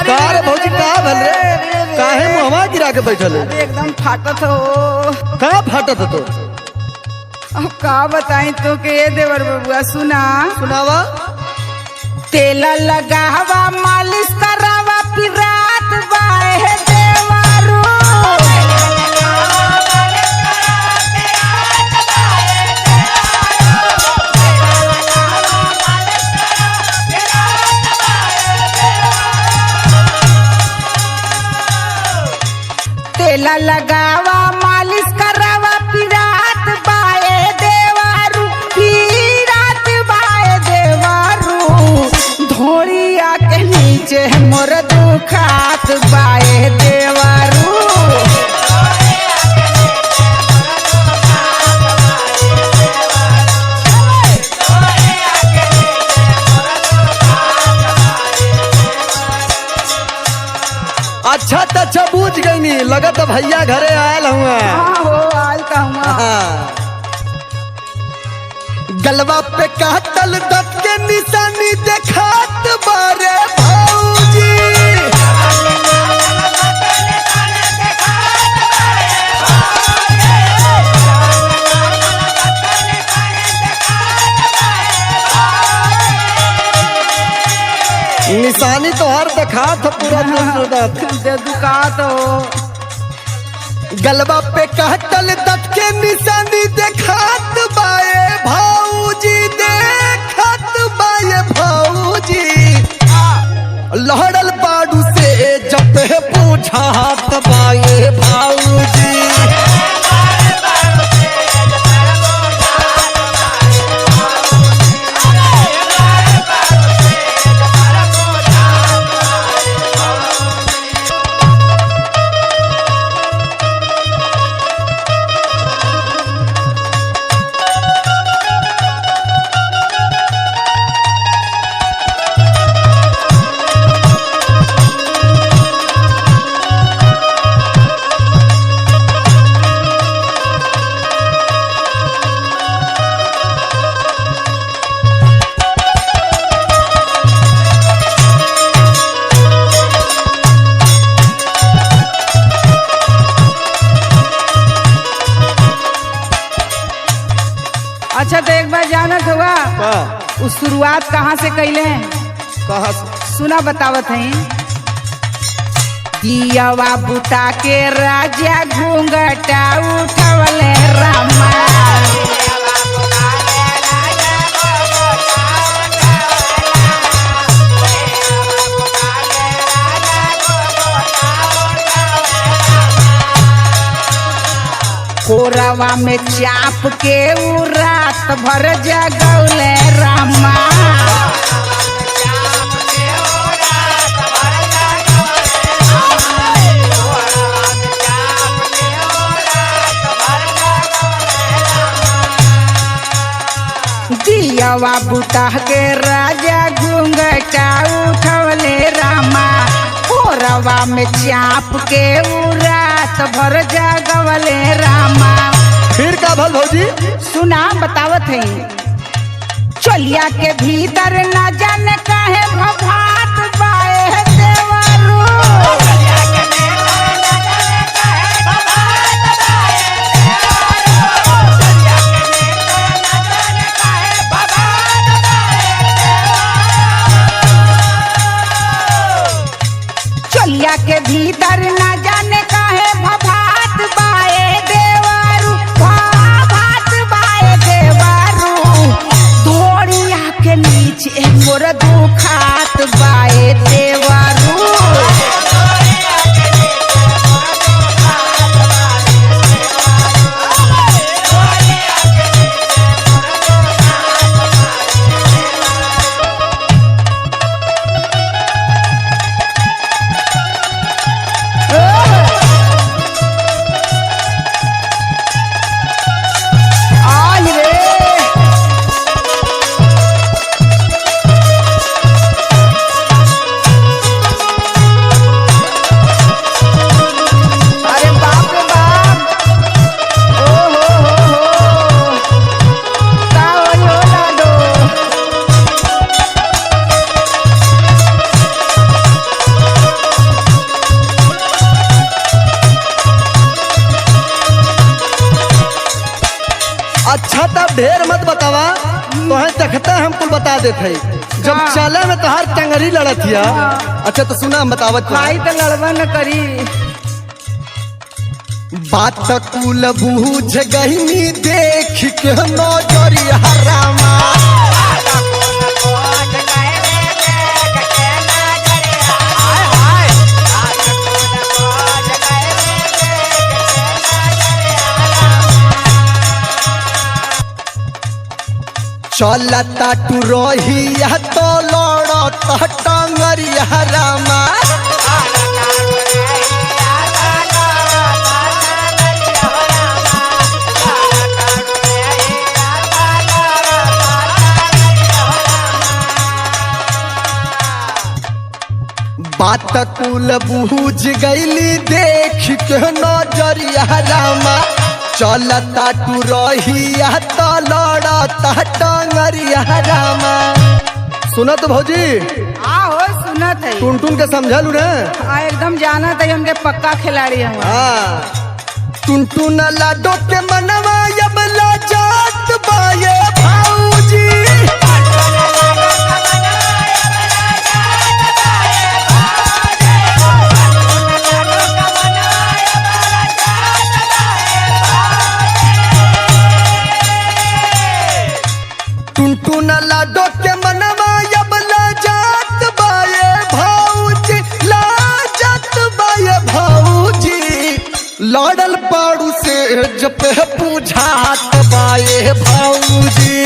का रे भौजी का भल रे काहे मुहवा गिरा के बैठल है? एकदम फाटत हो। का फाटत तो? अब का बताई तो के देवर बबुआ सुना सुनावा। तेला लगावा मालिश करावा फिर रात बाए देवरू। तेला लगावा मालिश करावा फिर रात बाए देवरू। फिर रात बाए देवरू धोड़िया के नीचे मोर दुखात बाए देवरू। अच्छा अच्छा बूझ गई नी लगत भैया घरे आयल हुआ। हाँ हो आल कहूँगा। गलवा पे काटल दत के निशानी देखात बारे भौजी। निशानी तो हर दिखात पूरा दुकात हो। गलबा पे काटल दत के निशानी देखात बाए भौजी देखत बाए भौजी। लहड़ल बाडू से जब पूछात बाए भौजी। अच्छा तो एक बार जानत हुआ उस शुरुआत कहाँ से कैले हैं? कहा सुना बतावत है। दियावा बुता के राजा घूंघटा उठवले रामा। कोरवा में चाप के उ रात भर जगौले रामा। दियावा बुता के राजा घूंघटा उठवले रामा। कोरवा में चाप के उ रात भर जगवले रामा। फिर का भल भौजी? सुना बतावत है। चलिया के भीतर न जाने काहे भभात बाए देवरू। चलिया के भीतर न जाने काहे भभात बाए देवरू। भभात बाए देवरू धोड़िया के नीचे मोर दुखात बाए देवरू। ढेर मत बतावा, तोहे देखते हम कुल बता देते जब हाँ। चले में तोहार टंगरी लड़त हिया। अच्छा तो सुना हम बतावत बा। भाई तो लड़बा न करी। बात कुल बूझ गईनी देख के नजरिया रामा। चलता टू रहिया तो लड़ता टंगरिया रामा। बात कुल बूझ गईली देख के नजरिया रामा। चलता टू रहिया तो लड़ता टंगरिया रामा। सुनत भौजी, हो सुनत है। टुन के समझलू ने? एकदम जानत है, हमके पक्का खिलाड़ी हम। टुन लाडो के मनवा यबला जात बाये भौजी। टुन लाडो के मनवा यबला जात बाये भौजी। ला जात बाये भौजी। लड़ल पाड़ू से जब पूछात बाये भौजी।